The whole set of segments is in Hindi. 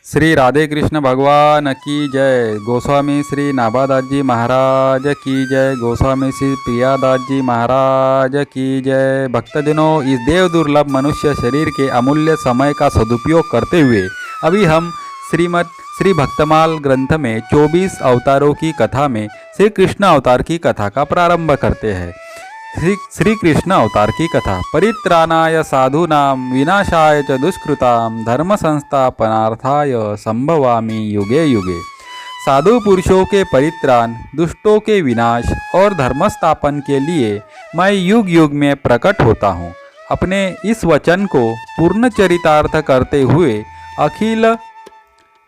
श्री राधे कृष्ण भगवान की जय। गोस्वामी श्री नाभादास जी महाराज की जय। गोस्वामी श्री प्रियादास जी महाराज की जय। भक्तजनों, इस देव दुर्लभ मनुष्य शरीर के अमूल्य समय का सदुपयोग करते हुए अभी हम श्रीमद् श्री भक्तमाल ग्रंथ में 24 अवतारों की कथा में श्री कृष्ण अवतार की कथा का प्रारंभ करते हैं। श्री कृष्ण अवतार की कथा। परित्राणाय साधूनां विनाशाय च दुष्कृतां धर्म संस्थापनार्थाय संभवामि युगे युगे। साधु पुरुषों के परित्राण, दुष्टों के विनाश और धर्म स्थापन के लिए मैं युग युग में प्रकट होता हूँ। अपने इस वचन को पूर्ण चरितार्थ करते हुए अखिल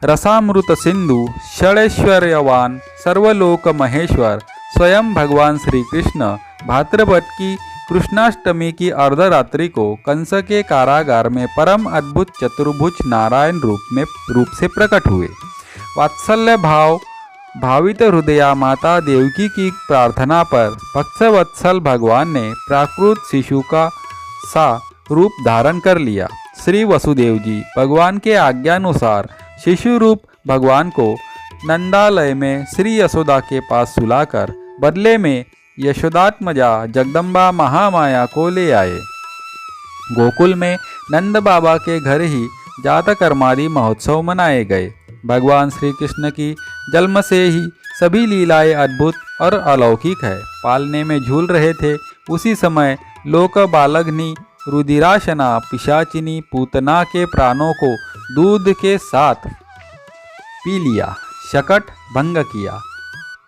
रसामृत सिंधु षड़ैश्वर्यवान सर्वलोक महेश्वर स्वयं भगवान श्री कृष्ण भाद्रपद की कृष्णाष्टमी की अर्धरात्रि को कंस के कारागार में परम अद्भुत चतुर्भुज नारायण रूप से प्रकट हुए। वात्सल्य भावित हृदया माता देवकी की प्रार्थना पर भक्तवत्सल भगवान ने प्राकृत शिशु का सा रूप धारण कर लिया। श्री वसुदेव जी भगवान के आज्ञानुसार शिशु रूप भगवान को नंदालय में श्री यशोदा के पास सुलाकर बदले में यशोदात्मजा जगदम्बा महामाया को ले आए। गोकुल में नंद बाबा के घर ही जातकर्मादि महोत्सव मनाए गए। भगवान श्री कृष्ण की जन्म से ही सभी लीलाएं अद्भुत और अलौकिक है। पालने में झूल रहे थे, उसी समय लोक बालग्नि रुधिराशना पिशाचिनी पूतना के प्राणों को दूध के साथ पी लिया, शकट भंग किया।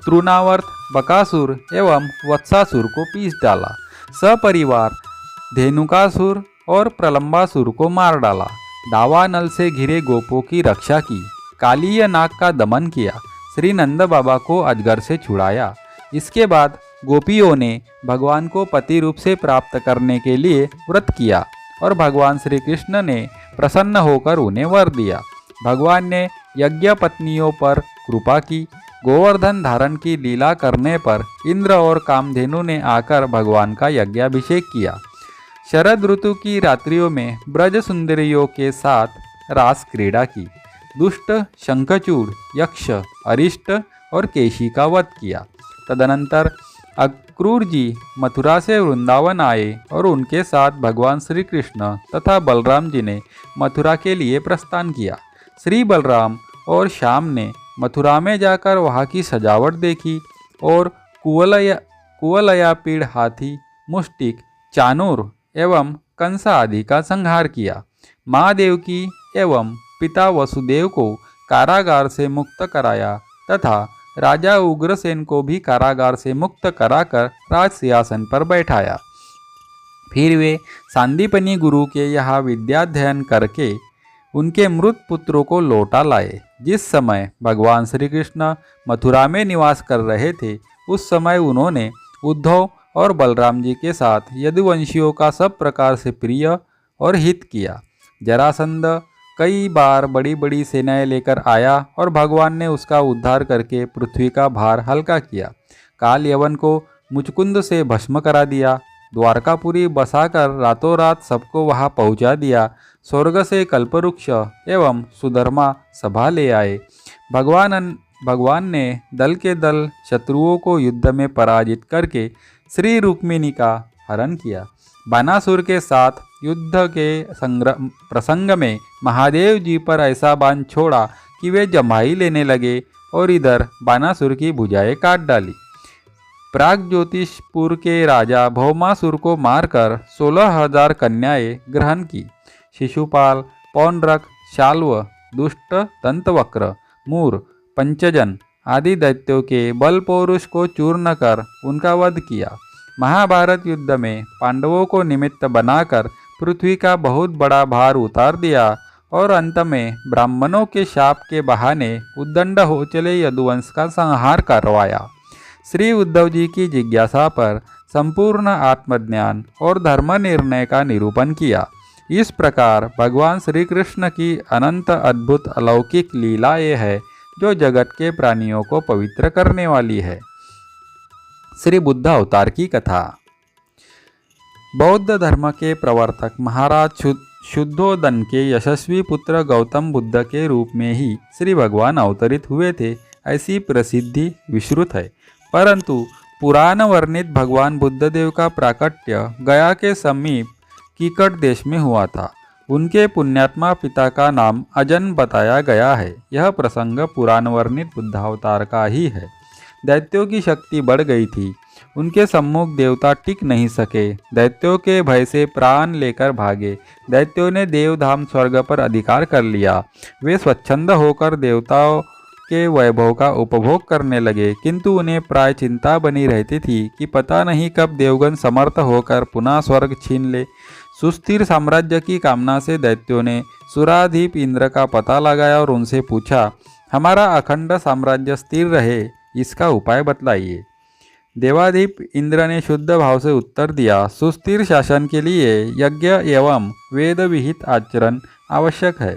तृणावर्त बकासुर एवं वत्सासुर को पीस डाला। सपरिवार धेनुकासुर और प्रलंबासुर को मार डाला। दावानल से घिरे गोपों की रक्षा की। कालीय नाग का दमन किया। श्री नंद बाबा को अजगर से छुड़ाया। इसके बाद गोपियों ने भगवान को पति रूप से प्राप्त करने के लिए व्रत किया और भगवान श्री कृष्ण ने प्रसन्न होकर उन्हें वर दिया। भगवान ने यज्ञ पत्नियों पर कृपा की। गोवर्धन धारण की लीला करने पर इंद्र और कामधेनु ने आकर भगवान का यज्ञाभिषेक किया। शरद ऋतु की रात्रियों में ब्रज सुंदरियों के साथ रास क्रीड़ा की। दुष्ट शंखचूड़, यक्ष, अरिष्ट और केशी का वध किया। तदनंतर अक्रूर जी मथुरा से वृंदावन आए और उनके साथ भगवान श्री कृष्ण तथा बलराम जी ने मथुरा के लिए प्रस्थान किया। श्री बलराम और श्याम ने मथुरा में जाकर वहाँ की सजावट देखी और कुवलयापीड़ हाथी, मुष्टिक, चाणूर एवं कंस आदि का संहार किया। माँ देवकी एवं पिता वसुदेव को कारागार से मुक्त कराया तथा राजा उग्रसेन को भी कारागार से मुक्त कराकर राज सिंहासन पर बैठाया। फिर वे सांदीपनी गुरु के यहाँ विद्याध्ययन करके उनके मृत पुत्रों को लौटा लाए। जिस समय भगवान श्री कृष्ण मथुरा में निवास कर रहे थे, उस समय उन्होंने उद्धव और बलराम जी के साथ यदुवंशियों का सब प्रकार से प्रिय और हित किया। जरासंध कई बार बड़ी बड़ी सेनाएं लेकर आया और भगवान ने उसका उद्धार करके पृथ्वी का भार हल्का किया। काल यवन को मुचकुंद से भस्म करा दिया। द्वारकापुरी बसाकर रातों रात सबको वहां पहुंचा दिया। स्वर्ग से कल्पवृक्ष एवं सुधर्मा सभा ले आए। भगवान ने दल के दल शत्रुओं को युद्ध में पराजित करके श्री रुक्मिणी का हरण किया। बानासुर के साथ युद्ध के प्रसंग में महादेव जी पर ऐसा बाण छोड़ा कि वे जम्हाई लेने लगे और इधर बानासुर की भुजाएं काट डाली। प्राग ज्योतिषपुर के राजा भौमासुर को मारकर 16,000 कन्याएं ग्रहण की। शिशुपाल, पौंड्रक, शाल्व, दुष्ट, दंतवक्र, मूर, पंचजन आदि दैत्यों के बल पौरुष को चूर्ण कर उनका वध किया। महाभारत युद्ध में पांडवों को निमित्त बनाकर पृथ्वी का बहुत बड़ा भार उतार दिया और अंत में ब्राह्मणों के शाप के बहाने उद्दंड हो चले यदुवंश का संहार करवाया। श्री उद्धव जी की जिज्ञासा पर संपूर्ण आत्मज्ञान और धर्म निर्णय का निरूपण किया। इस प्रकार भगवान श्री कृष्ण की अनंत अद्भुत अलौकिक लीलाएं है जो जगत के प्राणियों को पवित्र करने वाली है। श्री बुद्ध अवतार की कथा। बौद्ध धर्म के प्रवर्तक महाराज शुद्धोदन के यशस्वी पुत्र गौतम बुद्ध के रूप में ही श्री भगवान अवतरित हुए थे, ऐसी प्रसिद्धि विश्रुत है। परंतु पुराण वर्णित भगवान बुद्धदेव का प्राकट्य गया के समीप कीकट देश में हुआ था। उनके पुण्यात्मा पिता का नाम अजन बताया गया है। यह प्रसंग पुराण वर्णित बुद्धावतार का ही है। दैत्यों की शक्ति बढ़ गई थी। उनके सम्मुख देवता टिक नहीं सके। दैत्यों के भय से प्राण लेकर भागे। दैत्यों ने देवधाम स्वर्ग पर अधिकार कर लिया। वे स्वच्छंद होकर देवताओं के वैभव का उपभोग करने लगे, किंतु उन्हें प्राय चिंता बनी रहती थी कि पता नहीं कब देवगण समर्थ होकर पुनः स्वर्ग छीन ले। सुस्थिर साम्राज्य की कामना से दैत्यों ने सुराधीप इंद्र का पता लगाया और उनसे पूछा, हमारा अखंड साम्राज्य स्थिर रहे, इसका उपाय बतलाइए। देवाधिप इंद्र ने शुद्ध भाव से उत्तर दिया, सुस्थिर शासन के लिए यज्ञ एवं वेद विहित आचरण आवश्यक है।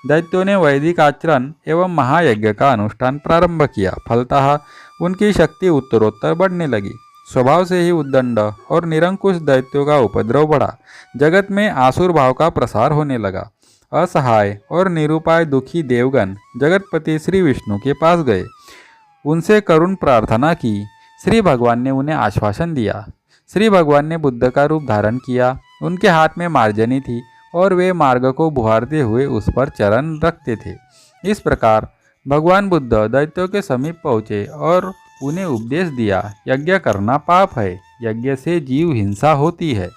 दैत्यों ने वैदिक आचरण एवं महायज्ञ का अनुष्ठान प्रारंभ किया। फलतः उनकी शक्ति उत्तरोत्तर बढ़ने लगी। स्वभाव से ही उद्दंड और निरंकुश दैत्यों का उपद्रव बढ़ा। जगत में आसुर भाव का प्रसार होने लगा। असहाय और निरुपाय दुखी देवगण जगतपति श्री विष्णु के पास गए। उनसे करुण प्रार्थना की। श्री भगवान ने उन्हें आश्वासन दिया। श्री भगवान ने बुद्ध का रूप धारण किया। उनके हाथ में मार्जनी थी और वे मार्ग को बुहारते हुए उस पर चरण रखते थे। इस प्रकार भगवान बुद्ध दैत्यों के समीप पहुँचे और उन्हें उपदेश दिया, यज्ञ करना पाप है। यज्ञ से जीव हिंसा होती है।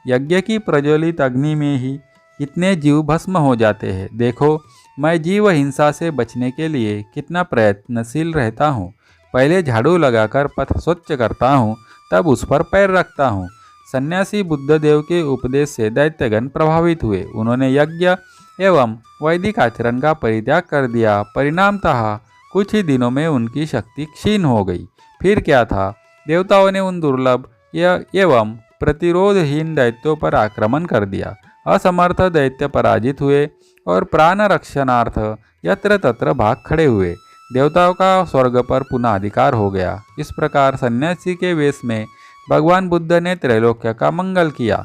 यज्ञ की प्रज्वलित अग्नि में ही कितने जीव भस्म हो जाते हैं। देखो, मैं जीव हिंसा से बचने के लिए कितना प्रयत्नशील रहता हूँ। पहले झाड़ू लगाकर पथ स्वच्छ करता हूँ, तब उस पर पैर रखता हूँ। सन्यासी बुद्धदेव के उपदेश से दैत्यगण प्रभावित हुए। उन्होंने यज्ञ एवं वैदिक आचरण का परित्याग कर दिया। परिणामतः कुछ ही दिनों में उनकी शक्ति क्षीण हो गई। फिर क्या था, देवताओं ने उन दुर्लभ एवं प्रतिरोधहीन दैत्यों पर आक्रमण कर दिया। असमर्थ दैत्य पराजित हुए और प्राण रक्षणार्थ यत्र तत्र भाग खड़े हुए। देवताओं का स्वर्ग पर पुनः अधिकार हो गया। इस प्रकार सन्यासी के वेश में भगवान बुद्ध ने त्रैलोक्य का मंगल किया।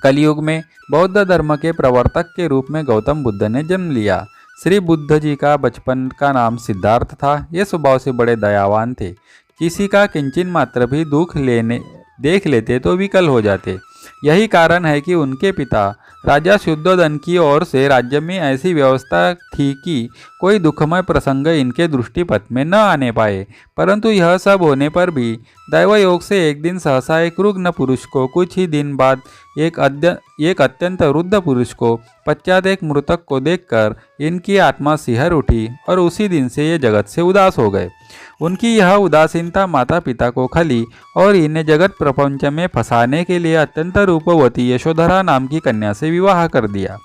कलयुग में बौद्ध धर्म के प्रवर्तक के रूप में गौतम बुद्ध ने जन्म लिया। श्री बुद्ध जी का बचपन का नाम सिद्धार्थ था। ये स्वभाव से बड़े दयावान थे। किसी का किंचन मात्र भी दुख देख लेते तो विकल हो जाते। यही कारण है कि उनके पिता राजा शुद्धोदन की ओर से राज्य में ऐसी व्यवस्था थी कि कोई दुखमय प्रसंग इनके दृष्टिपथ में न आने पाए। परंतु यह सब होने पर भी दैव योग से एक दिन सहसा एक रुग्ण पुरुष को, कुछ ही दिन बाद एक अत्यंत वृद्ध पुरुष को, पश्चात एक मृतक को देखकर इनकी आत्मा सिहर उठी और उसी दिन से ये जगत से उदास हो गए। उनकी यह उदासीनता माता पिता को खली और इन्हें जगत प्रपंच में फंसाने के लिए अत्यंत रूपवती यशोधरा नाम की कन्या से विवाह कर दिया।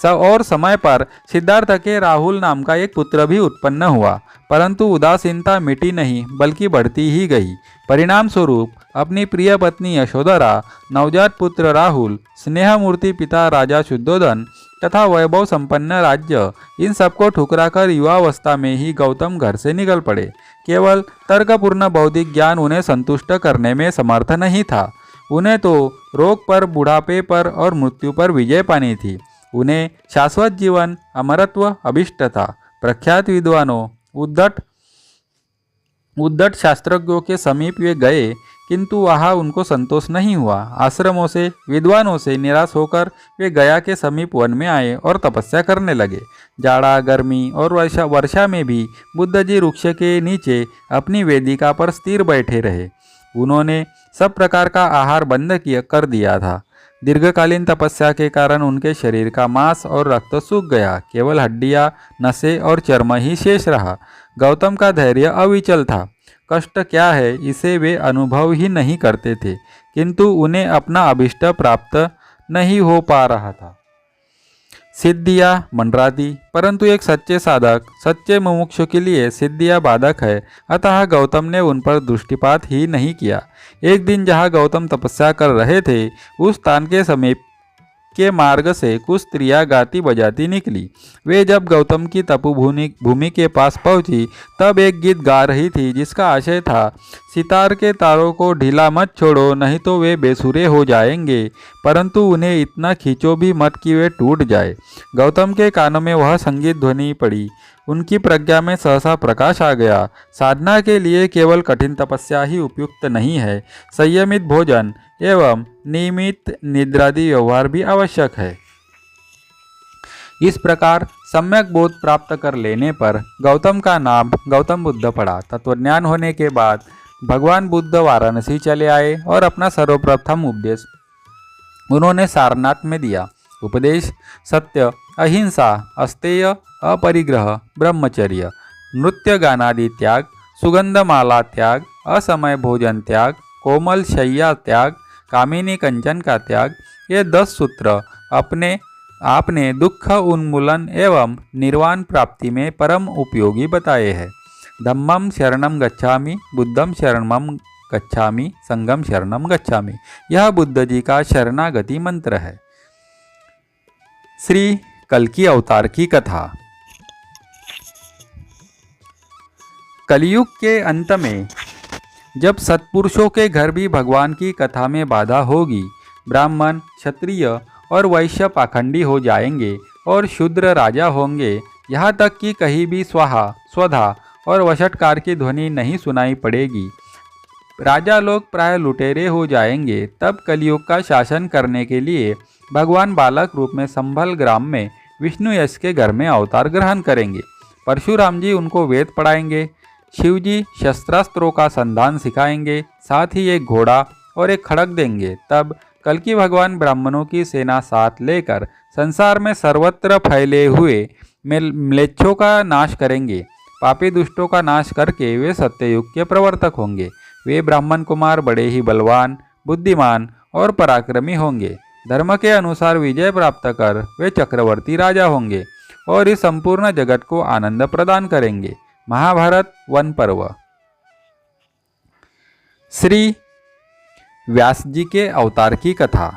और समय पर सिद्धार्थ के राहुल नाम का एक पुत्र भी उत्पन्न हुआ। परंतु उदासीनता मिटी नहीं, बल्कि बढ़ती ही गई। परिणाम स्वरूप अपनी प्रिय पत्नी यशोधरा, नवजात पुत्र राहुल, स्नेहमूर्ति पिता राजा शुद्धोदन तथा वैभव संपन्न राज्य, इन सबको ठुकराकर युवावस्था में ही गौतम घर से निकल पड़े। केवल तर्कपूर्ण बौद्धिक ज्ञान उन्हें संतुष्ट करने में समर्थ नहीं था। उन्हें तो रोग पर, बुढ़ापे पर और मृत्यु पर विजय पानी थी। उन्हें शाश्वत जीवन, अमरत्व अभिष्ट था। प्रख्यात विद्वानों, उद्धट शास्त्रज्ञों के समीप वे गए, किंतु वहाँ उनको संतोष नहीं हुआ। आश्रमों से, विद्वानों से निराश होकर वे गया के समीप वन में आए और तपस्या करने लगे। जाड़ा, गर्मी और वर्षा में भी बुद्ध जी वृक्ष के नीचे अपनी वेदिका पर स्थिर बैठे रहे। उन्होंने सब प्रकार का आहार बंद कर दिया था। दीर्घकालीन तपस्या के कारण उनके शरीर का मांस और रक्त सूख गया। केवल हड्डियां, नसें और चर्म ही शेष रहा। गौतम का धैर्य अविचल था। कष्ट क्या है, इसे वे अनुभव ही नहीं करते थे, किंतु उन्हें अपना अभिष्ट प्राप्त नहीं हो पा रहा था। सिद्धियां मंडराती, परंतु एक सच्चे साधक, सच्चे मुमुक्षु के लिए सिद्धियां बाधक है। अतः गौतम ने उन पर दृष्टिपात ही नहीं किया। एक दिन जहाँ गौतम तपस्या कर रहे थे, उस स्थान के समीप के मार्ग से कुछ स्त्रियां गाती बजाती निकली। वे जब गौतम की तपोभूमि भूमि के पास पहुंची तब एक गीत गा रही थी जिसका आशय था, सितार के तारों को ढीला मत छोड़ो, नहीं तो वे बेसुरे हो जाएंगे, परंतु उन्हें इतना खींचो भी मत कि वे टूट जाए। गौतम के कानों में वह संगीत ध्वनि पड़ी। उनकी प्रज्ञा में सहसा प्रकाश आ गया। साधना के लिए केवल कठिन तपस्या ही उपयुक्त नहीं है, संयमित भोजन एवं नियमित निद्रादि व्यवहार भी आवश्यक है। इस प्रकार सम्यक बोध प्राप्त कर लेने पर गौतम का नाम गौतम बुद्ध पड़ा। तत्वज्ञान होने के बाद भगवान बुद्ध वाराणसी चले आए और अपना सर्वप्रथम उपदेश उन्होंने सारनाथ में दिया। उपदेश: सत्य, अहिंसा, अस्तेय, अपरिग्रह, ब्रह्मचर्य, नृत्य गानादि त्याग, सुगंध माला त्याग, असमय भोजन त्याग, कोमल शय्या त्याग, कामिनी कंचन का त्याग, ये 10 सूत्र आपने दुख उन्मूलन एवं निर्वाण प्राप्ति में परम उपयोगी बताए हैं। धम्मं शरणं गच्छामि, बुद्धं शरणं गच्छामि, संघं शरणं गच्छामि, यह बुद्ध जी का शरणागति मंत्र है। श्री कल्कि अवतार की कथा। कलयुग के अंत में जब सत्पुरुषों के घर भी भगवान की कथा में बाधा होगी, ब्राह्मण, क्षत्रिय और वैश्य पाखंडी हो जाएंगे और शूद्र राजा होंगे, यहाँ तक कि कहीं भी स्वाहा, स्वधा और वशटकार की ध्वनि नहीं सुनाई पड़ेगी। राजा लोग प्राय लुटेरे हो जाएंगे। तब कलयुग का शासन करने के लिए भगवान बालक रूप में संभल ग्राम में विष्णु यश के घर में अवतार ग्रहण करेंगे। परशुराम जी उनको वेद पढ़ाएंगे, शिवजी शस्त्रास्त्रों का संधान सिखाएंगे, साथ ही एक घोड़ा और एक खड़ग देंगे। तब कल्कि भगवान ब्राह्मणों की सेना साथ लेकर संसार में सर्वत्र फैले हुए म्लेच्छों का नाश करेंगे। पापी दुष्टों का नाश करके वे सत्ययुग के प्रवर्तक होंगे। वे ब्राह्मण कुमार बड़े ही बलवान, बुद्धिमान और पराक्रमी होंगे। धर्म के अनुसार विजय प्राप्त कर वे चक्रवर्ती राजा होंगे और इस संपूर्ण जगत को आनंद प्रदान करेंगे। महाभारत वन पर्व। श्री व्यास जी के अवतार की कथा।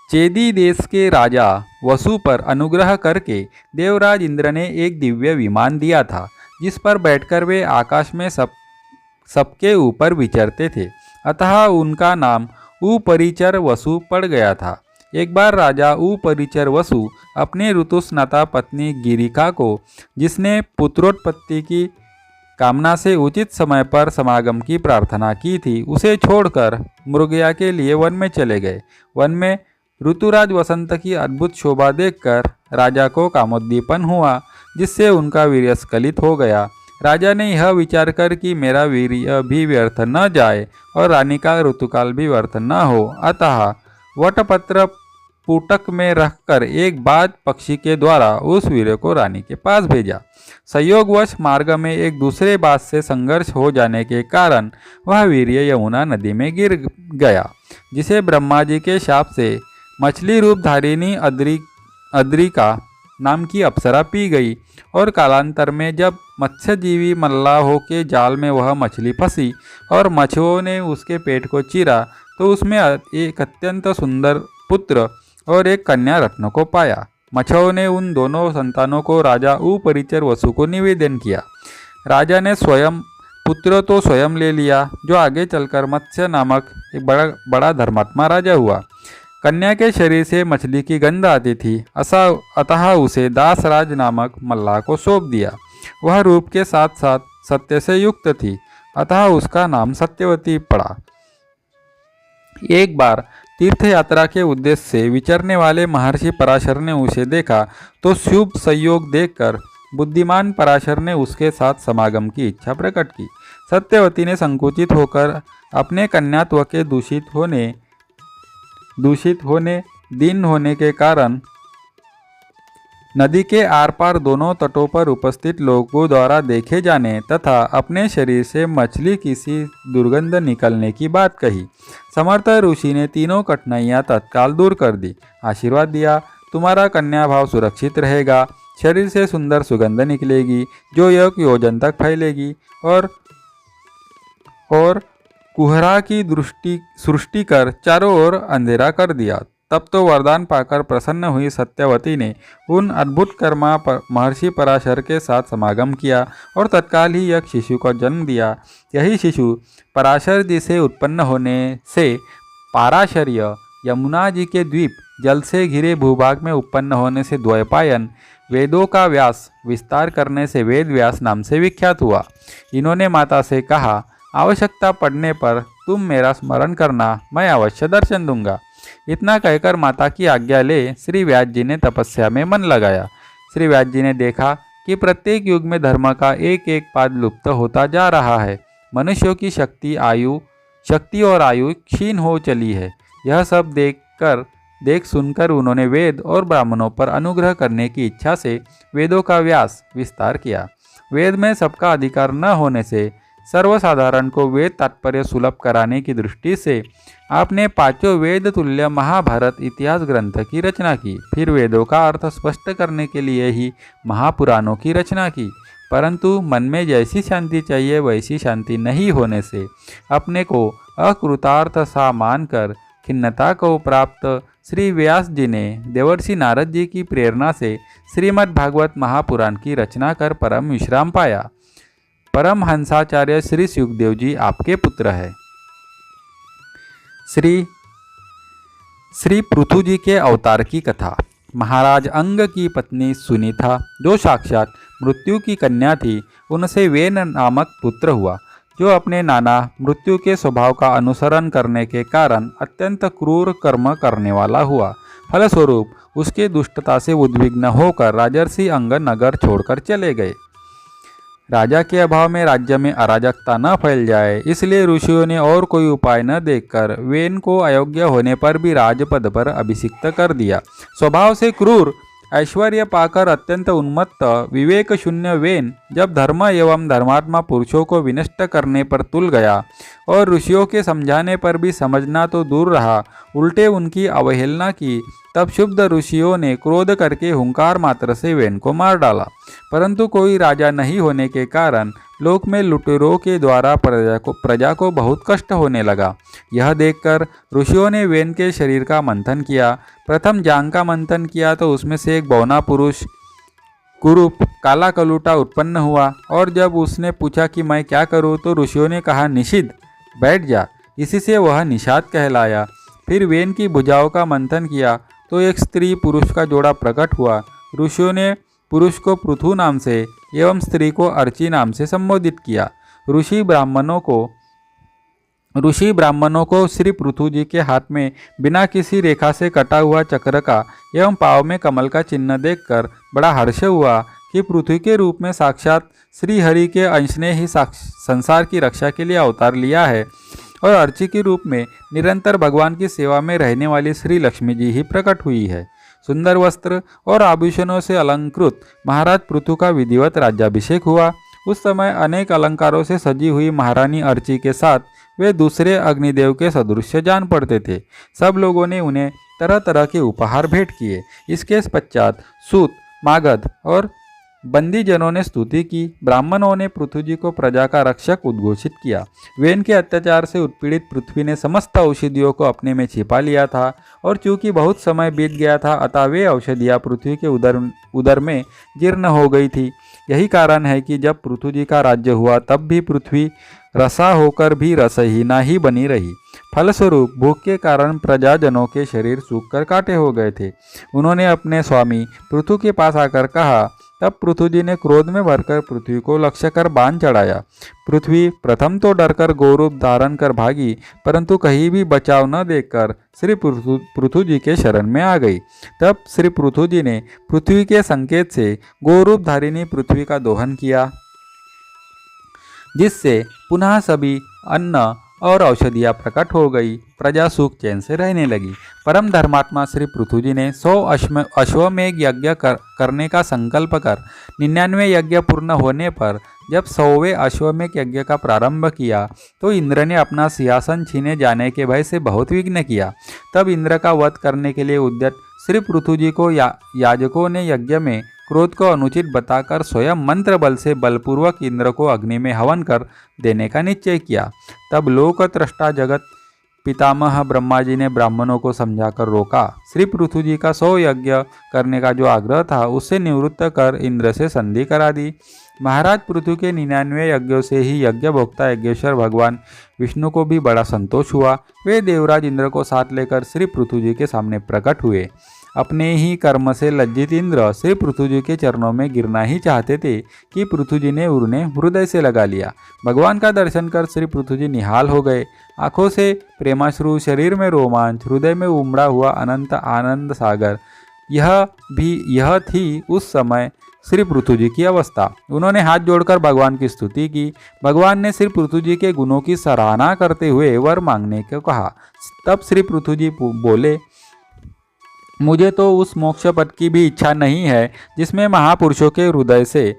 चेदी देश के राजा वसु पर अनुग्रह करके देवराज इंद्र ने एक दिव्य विमान दिया था, जिस पर बैठकर वे आकाश में सबके ऊपर विचरते थे। अतः उनका नाम उपरिचर वसु पड़ गया था। एक बार राजा उपरिचर वसु अपनी ऋतुस्नाता पत्नी गिरिका को, जिसने पुत्रोत्पत्ति की कामना से उचित समय पर समागम की प्रार्थना की थी, उसे छोड़कर मृगया के लिए वन में चले गए। वन में ऋतुराज वसंत की अद्भुत शोभा देखकर राजा को कामोद्दीपन हुआ, जिससे उनका वीर्य स्खलित हो गया। राजा ने यह विचार कर कि मेरा वीर्य भी व्यर्थ न जाए और रानी का ऋतुकाल भी व्यर्थ न हो, अतः वटपत्र पुटक में रखकर एक बाज पक्षी के द्वारा उस वीर्य को रानी के पास भेजा। संयोगवश मार्ग में एक दूसरे बाज से संघर्ष हो जाने के कारण वह वीर्य यमुना नदी में गिर गया, जिसे ब्रह्मा जी के शाप से मछली रूप धारिणी अद्रिका नाम की अप्सरा पी गई और कालांतर में जब मत्स्यजीवी मल्लाहों के जाल में वह मछली फंसी और मछुओं ने उसके पेट को चीरा, तो उसमें एक अत्यंत सुंदर पुत्र और एक कन्या रत्न को पाया। मछुओं ने उन दोनों संतानों को राजा उपरिचर वसु को निवेदन किया। राजा ने स्वयं पुत्र तो स्वयं ले लिया, जो आगे चलकर मत्स्य नामक एक बड़ा धर्मात्मा राजा हुआ। कन्या के शरीर से मछली की गंध आती थी, अतः उसे दासराज नामक मल्लाह को सौंप दिया। वह रूप के साथ साथ सत्य से युक्त थी, अतः उसका नाम सत्यवती पड़ा। एक बार तीर्थ यात्रा के उद्देश्य से विचरने वाले महर्षि पराशर ने उसे देखा, तो शुभ संयोग देखकर बुद्धिमान पराशर ने उसके साथ समागम की इच्छा प्रकट की। सत्यवती ने संकुचित होकर अपने कन्यात्व के दूषित होने दिन होने के कारण नदी के आर पार दोनों तटों पर उपस्थित लोगों द्वारा देखे जाने तथा अपने शरीर से मछली किसी दुर्गंध निकलने की बात कही। समर्थ ऋषि ने तीनों कठिनाइयां तत्काल दूर कर दी। आशीर्वाद दिया, तुम्हारा कन्या भाव सुरक्षित रहेगा, शरीर से सुंदर सुगंध निकलेगी जो 1 योजन तक फैलेगी और कुहरा की सृष्टि कर चारों ओर अंधेरा कर दिया। तब तो वरदान पाकर प्रसन्न हुई सत्यवती ने उन अद्भुत कर्मा महर्षि पराशर के साथ समागम किया और तत्काल ही एक शिशु को जन्म दिया। यही शिशु पराशर जी से उत्पन्न होने से पाराशर्य, यमुना जी के द्वीप जल से घिरे भूभाग में उत्पन्न होने से द्वैपायन, वेदों का व्यास विस्तार करने से वेद व्यास नाम से विख्यात हुआ। इन्होंने माता से कहा, आवश्यकता पड़ने पर तुम मेरा स्मरण करना, मैं अवश्य दर्शन दूंगा। इतना कहकर माता की आज्ञा ले श्री व्यास जी ने तपस्या में मन लगाया। श्री व्यास जी ने देखा कि प्रत्येक युग में धर्म का एक एक पाद लुप्त होता जा रहा है। मनुष्यों की शक्ति और आयु क्षीण हो चली है। यह सब देख सुनकर उन्होंने वेद और ब्राह्मणों पर अनुग्रह करने की इच्छा से वेदों का व्यास विस्तार किया। वेद में सबका अधिकार न होने से सर्वसाधारण को वेद तात्पर्य सुलभ कराने की दृष्टि से आपने पांचों वेद तुल्य महाभारत इतिहास ग्रंथ की रचना की। फिर वेदों का अर्थ स्पष्ट करने के लिए ही महापुराणों की रचना की। परंतु मन में जैसी शांति चाहिए वैसी शांति नहीं होने से अपने को अकृतार्थ सा मानकर खिन्नता को प्राप्त श्री व्यास जी ने देवर्षि नारद जी की प्रेरणा से श्रीमद् भागवत महापुराण की रचना कर परम विश्राम पाया। परमहंसाचार्य श्री सुखदेव जी आपके पुत्र है। श्री पृथु जी के अवतार की कथा। महाराज अंग की पत्नी सुनीता, जो साक्षात मृत्यु की कन्या थी, उनसे वेन नामक पुत्र हुआ, जो अपने नाना मृत्यु के स्वभाव का अनुसरण करने के कारण अत्यंत क्रूर कर्म करने वाला हुआ। फलस्वरूप उसके दुष्टता से उद्विग्न होकर राजर्षि अंग नगर छोड़कर चले गए। राजा के अभाव में राज्य में अराजकता न फैल जाए, इसलिए ऋषियों ने और कोई उपाय न देखकर वेन को अयोग्य होने पर भी राजपद पर अभिषिक्त कर दिया। स्वभाव से क्रूर, ऐश्वर्य पाकर अत्यंत उन्मत्त, विवेक शून्य वेन जब धर्म एवं धर्मात्मा पुरुषों को विनष्ट करने पर तुल गया और ऋषियों के समझाने पर भी समझना तो दूर रहा, उल्टे उनकी अवहेलना की, तब शुद्ध ऋषियों ने क्रोध करके हुंकार मात्र से वेन को मार डाला। परंतु कोई राजा नहीं होने के कारण लोक में लुटेरों के द्वारा प्रजा को बहुत कष्ट होने लगा। यह देखकर ऋषियों ने वेन के शरीर का मंथन किया। प्रथम जांग का मंथन किया तो उसमें से एक बौना पुरुष कुरूप काला कलूटा उत्पन्न हुआ, और जब उसने पूछा कि मैं क्या करूं, तो ऋषियों ने कहा, निषिद्ध, बैठ जा। इसी से वह निषाद कहलाया। फिर वेन की भुजाओं का मंथन किया तो एक स्त्री पुरुष का जोड़ा प्रकट हुआ। ऋषियों ने पुरुष को पृथु नाम से एवं स्त्री को अर्ची नाम से संबोधित किया। ऋषि ब्राह्मणों को श्री पृथु जी के हाथ में बिना किसी रेखा से कटा हुआ चक्र का एवं पाँव में कमल का चिन्ह देखकर बड़ा हर्ष हुआ कि पृथ्वी के रूप में साक्षात श्री हरि के अंश ने ही संसार की रक्षा के लिए अवतार लिया है, और अर्ची के रूप में निरंतर भगवान की सेवा में रहने वाली श्री लक्ष्मी जी ही प्रकट हुई है। सुंदर वस्त्र और आभूषणों से अलंकृत महाराज पृथु का विधिवत राज्याभिषेक हुआ। उस समय अनेक अलंकारों से सजी हुई महारानी अर्ची के साथ वे दूसरे अग्निदेव के सदृश्य जान पड़ते थे। सब लोगों ने उन्हें तरह तरह के उपहार भेंट किए। इसके पश्चात सूत, मागध और बंदीजनों ने स्तुति की। ब्राह्मणों ने पृथु जी को प्रजा का रक्षक उद्घोषित किया। वेन के अत्याचार से उत्पीड़ित पृथ्वी ने समस्त औषधियों को अपने में छिपा लिया था, और चूंकि बहुत समय बीत गया था, अतः वे औषधियाँ पृथ्वी के उदर में जीर्ण हो गई थी। यही कारण है कि जब पृथु जी का राज्य हुआ तब भी पृथ्वी रसा होकर भी रसहीना ही बनी रही। फलस्वरूप भूख के कारण प्रजाजनों के शरीर सूखकर काटे हो गए थे। उन्होंने अपने स्वामी पृथु के पास आकर कहा। तब पृथु जी ने क्रोध में भरकर पृथ्वी को लक्ष्य कर बाण चढ़ाया। पृथ्वी प्रथम तो डरकर गौरूप धारण कर भागी, परंतु कहीं भी बचाव न देखकर श्री पृथु जी के शरण में आ गई। तब श्री पृथु जी ने पृथ्वी के संकेत से गौरूप धारिणी पृथ्वी का दोहन किया, जिससे पुनः सभी अन्न और औषधियाँ प्रकट हो गई। प्रजा सुख चैन से रहने लगी। परम धर्मात्मा श्री पृथु जी ने 100 अश्वमेघ यज्ञ करने का संकल्प कर 99 यज्ञ पूर्ण होने पर जब 100वें अश्वमेघ यज्ञ का प्रारंभ किया तो इंद्र ने अपना सिंहासन छीने जाने के भय से बहुत विघ्न किया। तब इंद्र का वध करने के लिए उद्यत श्री पृथु जी को याजकों ने यज्ञ में क्रोध को अनुचित बताकर स्वयं मंत्र बल से बलपूर्वक इंद्र को अग्नि में हवन कर देने का निश्चय किया। तब लोकत्रष्टा जगत पितामह ब्रह्मा जी ने ब्राह्मणों को समझाकर रोका। श्री पृथु जी का 100 यज्ञ करने का जो आग्रह था उससे निवृत्त कर इंद्र से संधि करा दी। महाराज पृथु के 99 यज्ञों से ही यज्ञ भोक्ता यज्ञेश्वर भगवान विष्णु को भी बड़ा संतोष हुआ। वे देवराज इंद्र को साथ लेकर श्री पृथु जी के सामने प्रकट हुए। अपने ही कर्म से लज्जित इंद्र श्री पृथु जी के चरणों में गिरना ही चाहते थे कि पृथु जी ने उन्हें हृदय से लगा लिया। भगवान का दर्शन कर श्री पृथु जी निहाल हो गए। आंखों से प्रेमाश्रु, शरीर में रोमांच, हृदय में उमड़ा हुआ अनंत आनंद सागर, यह थी उस समय श्री पृथु जी की अवस्था। उन्होंने हाथ जोड़कर भगवान की स्तुति की। भगवान ने श्री पृथु जी के गुणों की सराहना करते हुए वर मांगने को कहा। तब श्री पृथु जी बोले, मुझे तो उस मोक्ष पद की भी इच्छा नहीं है जिसमें महापुरुषों के हृदय से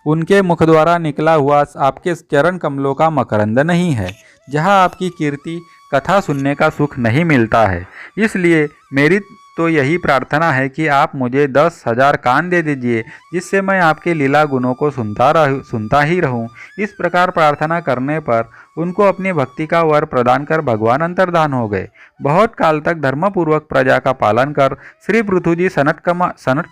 उनके मुख द्वारा निकला हुआ आपके चरण कमलों का मकरंद नहीं है, जहाँ आपकी कीर्ति कथा सुनने का सुख नहीं मिलता है। इसलिए मेरी तो यही प्रार्थना है कि आप मुझे 10,000 कान दे दीजिए, जिससे मैं आपके लीला गुणों को सुनता ही रहूं। इस प्रकार प्रार्थना करने पर उनको अपनी भक्ति का वर प्रदान कर भगवान अंतर्धान हो गए। बहुत काल तक धर्मपूर्वक प्रजा का पालन कर श्री पृथु जी सनत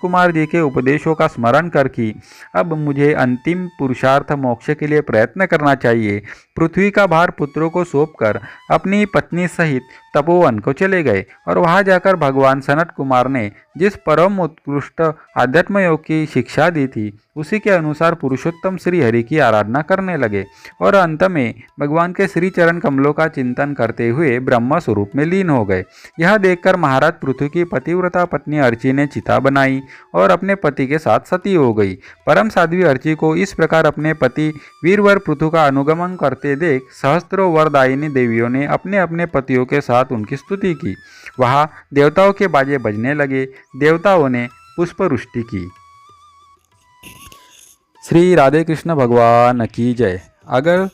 कुमार जी के उपदेशों का स्मरण कर कि अब मुझे अंतिम पुरुषार्थ मोक्ष के लिए प्रयत्न करना चाहिए। पृथ्वी का भार पुत्रों को सौंपकर अपनी पत्नी सहित तपोवन को चले गए और वहां जाकर भगवान सनत कुमार ने जिस परम उत्कृष्ट आध्यात्म योग की शिक्षा दी थी उसी के अनुसार पुरुषोत्तम श्री हरि की आराधना करने लगे और अंत में भगवान के श्री चरण कमलों का चिंतन करते हुए ब्रह्म स्वरूप में लीन हो गए। यह देखकर महाराज पृथु की पतिव्रता पत्नी अर्ची ने चिता बनाई और अपने पति के साथ सती हो गई। परम साध्वी अर्ची को इस प्रकार अपने पति वीरवर पृथु का अनुगमन करते देख सहस्त्रों वरदायिनी देवियों ने अपने अपने पतियों के साथ उनकी स्तुति की। वहां देवताओं के बाजे बजने लगे। देवताओं ने पुष्पवृष्टि की। श्री राधे कृष्ण भगवान की जय। अगर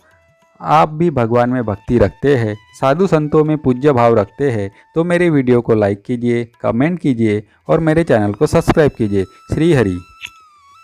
आप भी भगवान में भक्ति रखते हैं, साधु संतों में पूज्य भाव रखते हैं, तो मेरे वीडियो को लाइक कीजिए, कमेंट कीजिए और मेरे चैनल को सब्सक्राइब कीजिए। श्री हरि।